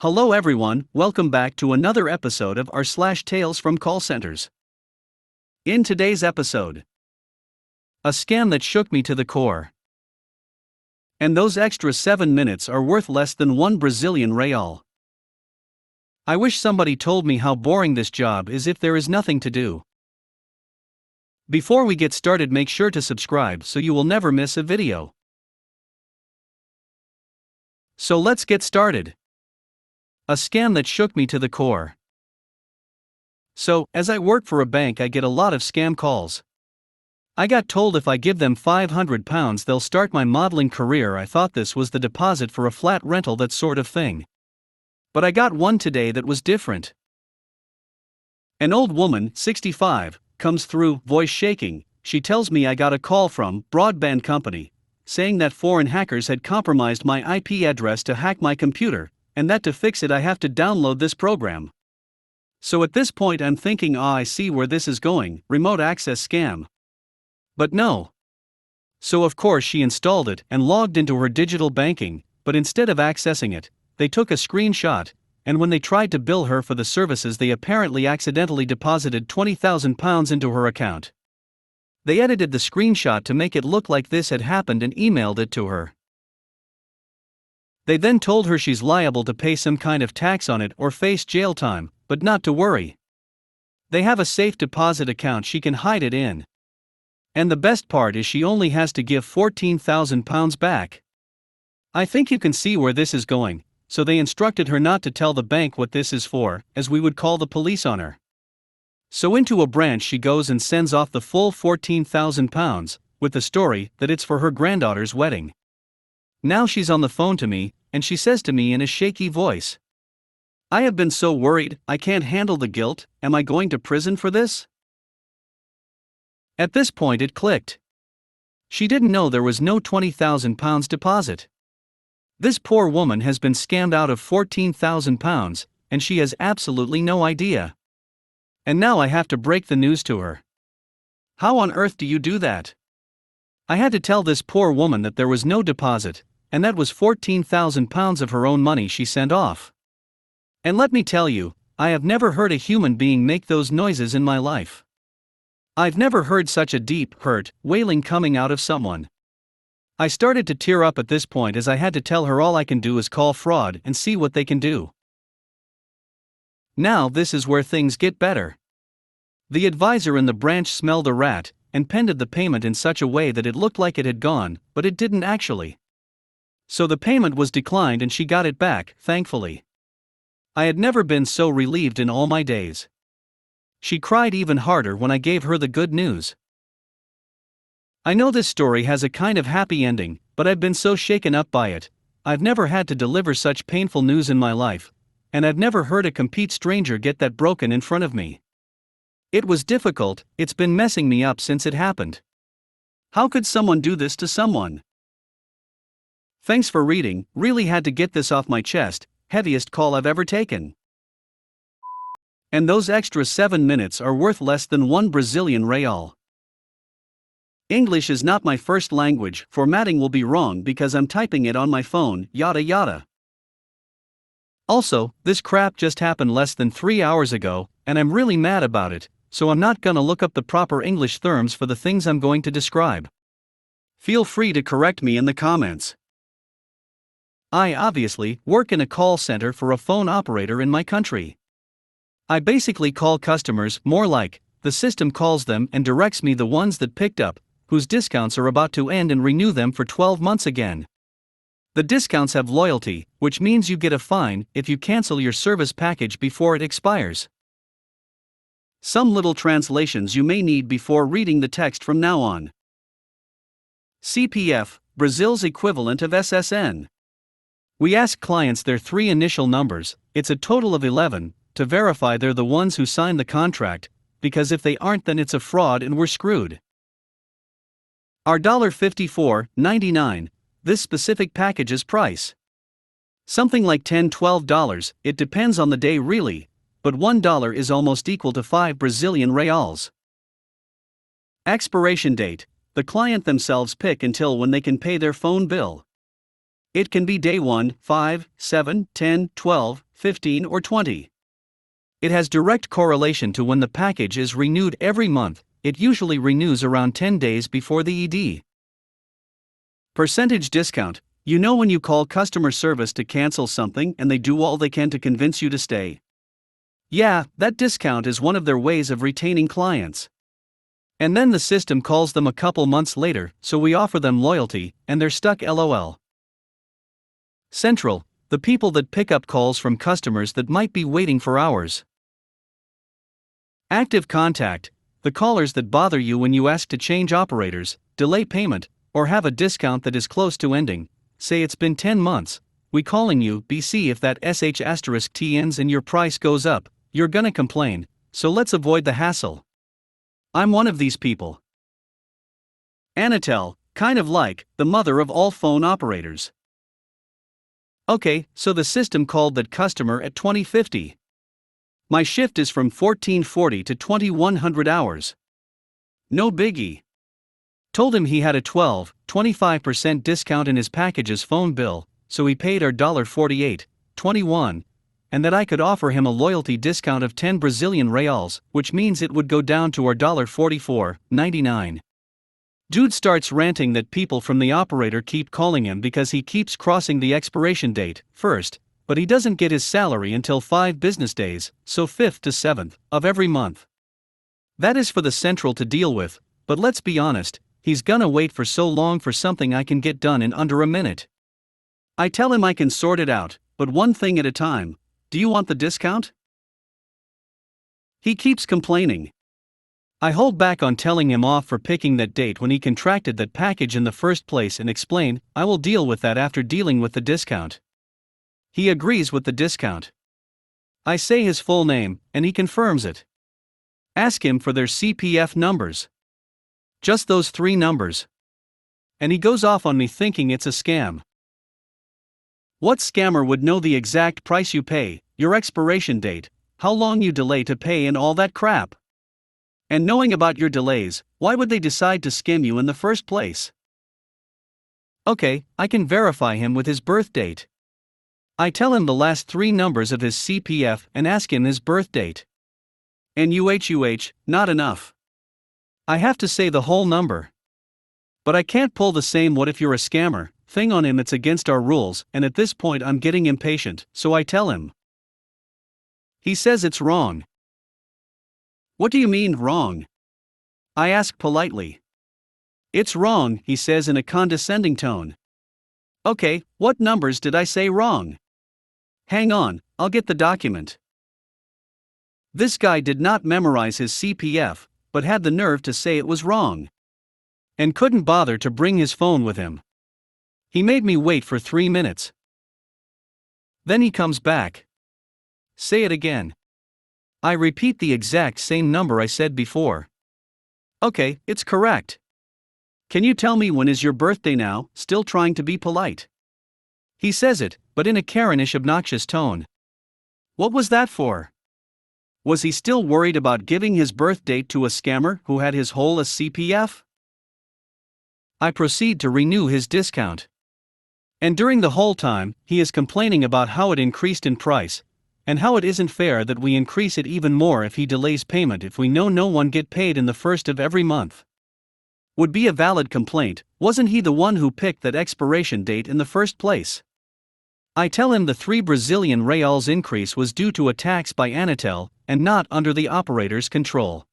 Hello everyone, welcome back to another episode of r/slash Tales from Call Centers. In today's episode, a scam that shook me to the core. And those extra 7 minutes are worth less than 1 Brazilian real. I wish somebody told me how boring this job is if there is nothing to do. Before we get started, make sure to subscribe so you will never miss a video. So let's get started. A scam that shook me to the core. So, as I work for a bank, I get a lot of scam calls. I got told if I give them £500 they'll start my modeling career. I thought this was the deposit for a flat rental, that sort of thing. But I got one today that was different. An old woman, 65, comes through, voice shaking. She tells me I got a call from broadband company, saying that foreign hackers had compromised my IP address to hack my computer, and that to fix it I have to download this program. So at this point I'm thinking, I see where this is going, remote access scam. But no. So of course she installed it and logged into her digital banking, but instead of accessing it, they took a screenshot, and when they tried to bill her for the services they apparently accidentally deposited £20,000 into her account. They edited the screenshot to make it look like this had happened and emailed it to her. They then told her she's liable to pay some kind of tax on it or face jail time, but not to worry. They have a safe deposit account she can hide it in. And the best part is she only has to give £14,000 back. I think you can see where this is going, so they instructed her not to tell the bank what this is for, as we would call the police on her. So into a branch she goes and sends off the full £14,000, with the story that it's for her granddaughter's wedding. Now she's on the phone to me, and she says to me in a shaky voice, "I have been so worried, I can't handle the guilt. Am I going to prison for this?" At this point it clicked. She didn't know there was no £20,000 deposit. This poor woman has been scammed out of £14,000, and she has absolutely no idea. And now I have to break the news to her. How on earth do you do that? I had to tell this poor woman that there was no deposit, and that was £14,000 of her own money she sent off. And let me tell you, I have never heard a human being make those noises in my life. I've never heard such a deep, hurt, wailing coming out of someone. I started to tear up at this point as I had to tell her all I can do is call fraud and see what they can do. Now this is where things get better. The advisor in the branch smelled a rat and pended the payment in such a way that it looked like it had gone, but it didn't actually. So the payment was declined and she got it back, thankfully. I had never been so relieved in all my days. She cried even harder when I gave her the good news. I know this story has a kind of happy ending, but I've been so shaken up by it. I've never had to deliver such painful news in my life, and I've never heard a complete stranger get that broken in front of me. It was difficult, it's been messing me up since it happened. How could someone do this to someone? Thanks for reading, really had to get this off my chest, heaviest call I've ever taken. And those extra 7 minutes are worth less than 1 Brazilian real. English is not my first language, formatting will be wrong because I'm typing it on my phone, yada yada. Also, this crap just happened less than 3 hours ago, and I'm really mad about it, so I'm not gonna look up the proper English terms for the things I'm going to describe. Feel free to correct me in the comments. I obviously work in a call center for a phone operator in my country. I basically call customers, more like, the system calls them and directs me the ones that picked up, whose discounts are about to end, and renew them for 12 months again. The discounts have loyalty, which means you get a fine if you cancel your service package before it expires. Some little translations you may need before reading the text from now on. CPF, Brazil's equivalent of SSN. We ask clients their 3 initial numbers, it's a total of 11, to verify they're the ones who signed the contract, because if they aren't then it's a fraud and we're screwed. Our $54.99, this specific package's price. Something like $10–12, it depends on the day really, but $1 is almost equal to 5 Brazilian reals. Expiration date, the client themselves pick until when they can pay their phone bill. It can be day 1, 5, 7, 10, 12, 15, or 20. It has direct correlation to when the package is renewed every month. It usually renews around 10 days before the ED. Percentage discount. You know when you call customer service to cancel something and they do all they can to convince you to stay. Yeah, that discount is one of their ways of retaining clients. And then the system calls them a couple months later, so we offer them loyalty, and they're stuck LOL. Central. The people that pick up calls from customers that might be waiting for hours. Active contact. The callers that bother you when you ask to change operators, delay payment, or have a discount that is close to ending. Say it's been 10 months. We calling you, see if that **T ends and your price goes up. You're gonna complain, so let's avoid the hassle. I'm one of these people. Anatel, kind of like the mother of all phone operators. Okay, so the system called that customer at 2050. My shift is from 1440 to 2100 hours. No biggie. Told him he had a 25% discount in his package's phone bill, so he paid our $48.21, and that I could offer him a loyalty discount of 10 Brazilian reals, which means it would go down to our $44.99. Dude starts ranting that people from the operator keep calling him because he keeps crossing the expiration date, first, but he doesn't get his salary until 5 business days, so 5th to 7th, of every month. That is for the central to deal with, but let's be honest, he's gonna wait for so long for something I can get done in under a minute. I tell him I can sort it out, but one thing at a time. Do you want the discount? He keeps complaining. I hold back on telling him off for picking that date when he contracted that package in the first place and explain, I will deal with that after dealing with the discount. He agrees with the discount. I say his full name, and he confirms it. Ask him for their CPF numbers. Just those 3 numbers. And he goes off on me thinking it's a scam. What scammer would know the exact price you pay, your expiration date, how long you delay to pay and all that crap? And knowing about your delays, why would they decide to scam you in the first place? Okay, I can verify him with his birth date. I tell him the last 3 numbers of his CPF and ask him his birth date. And not enough. I have to say the whole number. But I can't pull the same "what if you're a scammer" thing on him. It's against our rules, and at this point I'm getting impatient, so I tell him. He says it's wrong. What do you mean, wrong? I ask politely. It's wrong, he says in a condescending tone. Okay, what numbers did I say wrong? Hang on, I'll get the document. This guy did not memorize his CPF, but had the nerve to say it was wrong. And couldn't bother to bring his phone with him. He made me wait for 3 minutes. Then he comes back. Say it again. I repeat the exact same number I said before. Okay, it's correct. Can you tell me when is your birthday now? Still trying to be polite. He says it, but in a Karenish obnoxious tone. What was that for? Was he still worried about giving his birth date to a scammer who had his whole CPF? I proceed to renew his discount. And during the whole time, he is complaining about how it increased in price, and how it isn't fair that we increase it even more if he delays payment if we know no one get paid in the first of every month. Would be a valid complaint, wasn't he the one who picked that expiration date in the first place? I tell him the 3 Brazilian reals increase was due to a tax by Anatel, and not under the operator's control.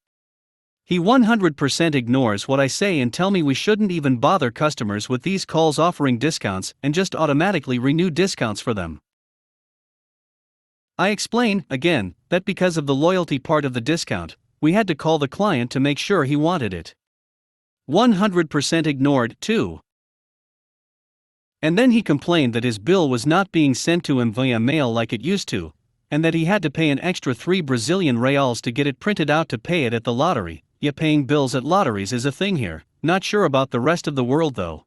He 100% ignores what I say and tell me we shouldn't even bother customers with these calls offering discounts and just automatically renew discounts for them. I explain, again, that because of the loyalty part of the discount, we had to call the client to make sure he wanted it. 100% ignored, too. And then he complained that his bill was not being sent to him via mail like it used to, and that he had to pay an extra 3 Brazilian reals to get it printed out to pay it at the lottery. Yeah, paying bills at lotteries is a thing here, not sure about the rest of the world though.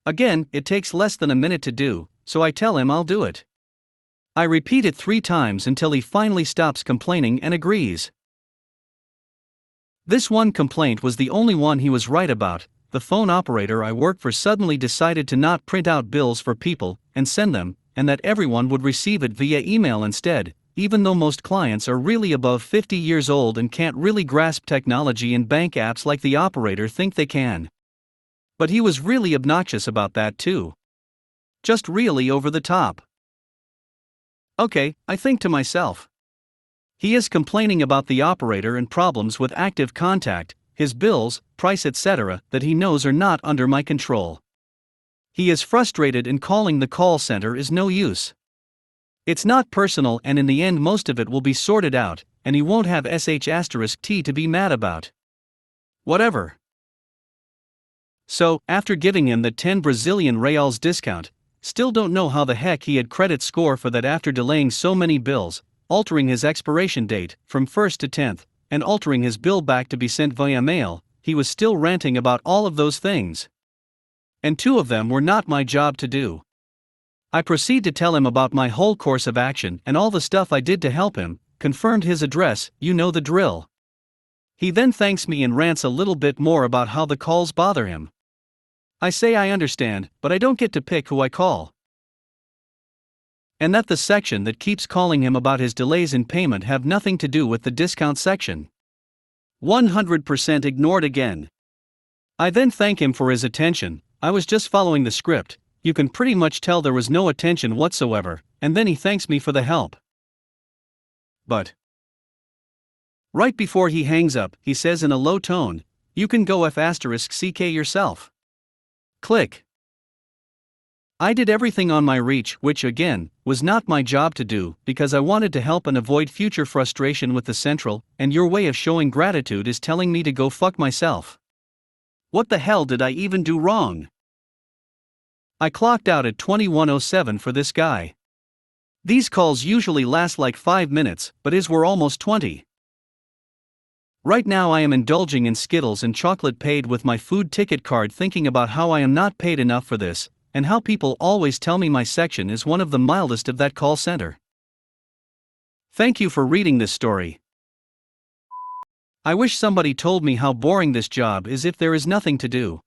Again, it takes less than a minute to do, so I tell him I'll do it. I repeat it 3 times until he finally stops complaining and agrees. This one complaint was the only one he was right about. The phone operator I work for suddenly decided to not print out bills for people and send them, and that everyone would receive it via email instead, even though most clients are really above 50 years old and can't really grasp technology and bank apps like the operator think they can. But he was really obnoxious about that too. Just really over the top. Okay, I think to myself. He is complaining about the operator and problems with active contact, his bills, price etc. that he knows are not under my control. He is frustrated and calling the call center is no use. It's not personal and in the end most of it will be sorted out, and he won't have sh*t to be mad about. Whatever. So, after giving him the 10 Brazilian reals discount, still don't know how the heck he had credit score for that after delaying so many bills, altering his expiration date from 1st to 10th, and altering his bill back to be sent via mail, he was still ranting about all of those things. And 2 of them were not my job to do. I proceed to tell him about my whole course of action and all the stuff I did to help him, confirmed his address, you know the drill. He then thanks me and rants a little bit more about how the calls bother him. I say I understand, but I don't get to pick who I call. And that the section that keeps calling him about his delays in payment have nothing to do with the discount section. 100% ignored again. I then thank him for his attention. I was just following the script. You can pretty much tell there was no attention whatsoever, and then he thanks me for the help. But right before he hangs up, he says in a low tone, "You can go f***ck yourself." Click. I did everything on my reach, which again, was not my job to do, because I wanted to help and avoid future frustration with the central, and your way of showing gratitude is telling me to go fuck myself. What the hell did I even do wrong? I clocked out at 21:07 for this guy. These calls usually last like 5 minutes, but his were almost 20. Right now I am indulging in Skittles and chocolate paid with my food ticket card, thinking about how I am not paid enough for this, and how people always tell me my section is one of the mildest of that call center. Thank you for reading this story. I wish somebody told me how boring this job is if there is nothing to do.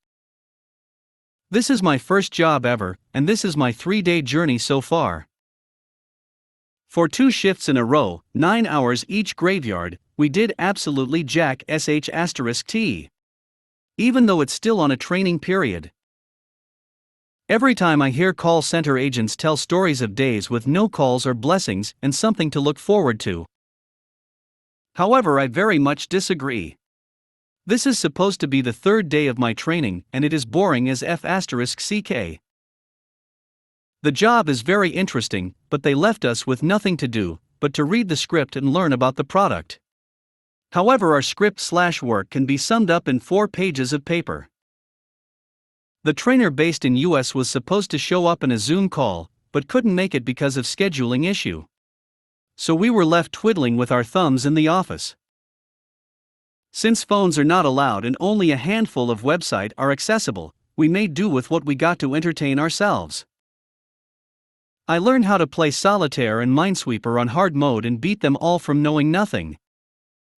This is my first job ever, and this is my 3-day journey so far. For 2 shifts in a row, 9 hours each graveyard, we did absolutely jack sh*t. Even though it's still on a training period. Every time I hear call center agents tell stories of days with no calls or blessings and something to look forward to. However, I very much disagree. This is supposed to be the 3rd day of my training, and it is boring as f***ck. The job is very interesting, but they left us with nothing to do but to read the script and learn about the product. However, our script/work can be summed up in 4 pages of paper. The trainer based in US was supposed to show up in a Zoom call, but couldn't make it because of scheduling issue. So we were left twiddling with our thumbs in the office. Since phones are not allowed and only a handful of websites are accessible, we made do with what we got to entertain ourselves. I learned how to play solitaire and Minesweeper on hard mode and beat them all from knowing nothing.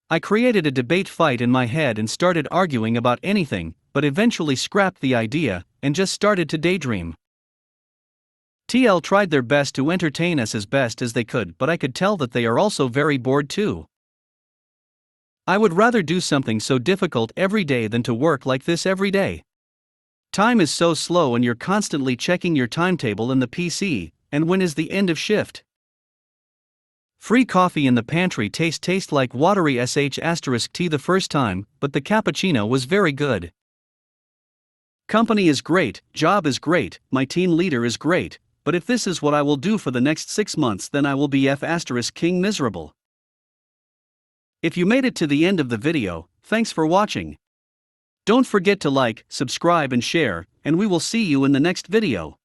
I created a debate fight in my head and started arguing about anything, but eventually scrapped the idea and just started to daydream. TL tried their best to entertain us as best as they could, but I could tell that they are also very bored too. I would rather do something so difficult every day than to work like this every day. Time is so slow and you're constantly checking your timetable in the PC, and when is the end of shift? Free coffee in the pantry tastes like watery sh*t the first time, but the cappuccino was very good. Company is great, job is great, my team leader is great, but if this is what I will do for the next 6 months, then I will be f***king miserable. If you made it to the end of the video, thanks for watching. Don't forget to like, subscribe and share, and we will see you in the next video.